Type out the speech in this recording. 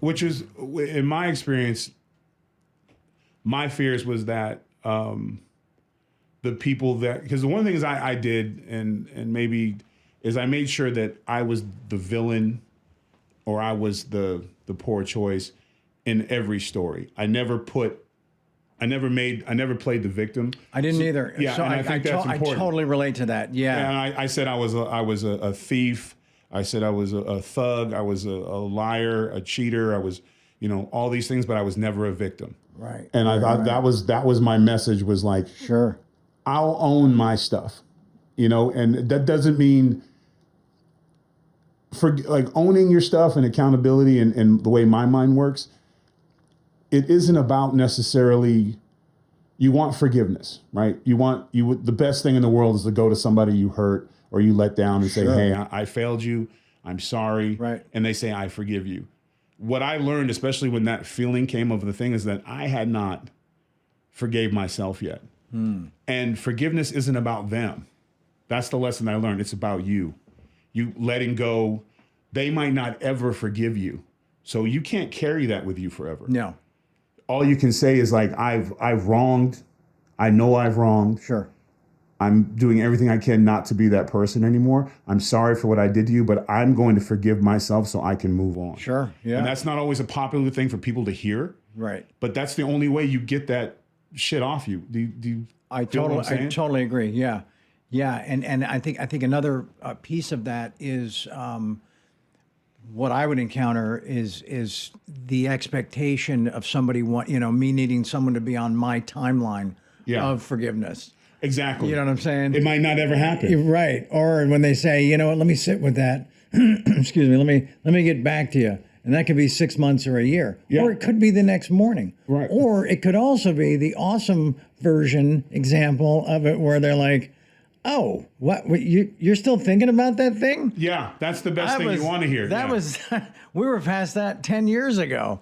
which is, in my experience, my fears was that the people that, because the one thing is I did, and maybe is I made sure that I was the villain or I was the poor choice in every story. I never played the victim. I didn't either. Yeah, so and I think that's important. I totally relate to that. Yeah. And I said I was a thief. I said I was a thug. I was a liar, a cheater. I was, all these things, but I was never a victim. Right. And I thought that was my message, was like, sure, I'll own my stuff, and that doesn't mean for like owning your stuff and accountability and the way my mind works. It isn't about necessarily, you want forgiveness, right? The best thing in the world is to go to somebody you hurt or you let down and say, hey, I failed you. I'm sorry. Right. And they say, I forgive you. What I learned, especially when that feeling came of the thing, is that I had not forgave myself yet. And forgiveness isn't about them. That's the lesson I learned. It's about you. You letting go. They might not ever forgive you. So you can't carry that with you forever. No. All you can say is like, I've wronged. I know I've wronged. Sure. I'm doing everything I can not to be that person anymore. I'm sorry for what I did to you, but I'm going to forgive myself so I can move on. Sure. Yeah. And that's not always a popular thing for people to hear. Right. But that's the only way you get that shit off you. Do you I feel what I'm saying? totally agree. Yeah. Yeah. And I think another piece of that is what I would encounter is the expectation of somebody me needing someone to be on my timeline of forgiveness. Exactly. You know what I'm saying? It might not ever happen. Right. Or when they say, you know what, let me sit with that. Excuse me. Let me get back to you. And that could be 6 months or a year. Yeah. Or it could be the next morning. Right. Or it could also be the awesome version example of it where they're like, oh, what you're still thinking about that thing? Yeah, that's the best thing you want to hear. That was, we were past that 10 years ago.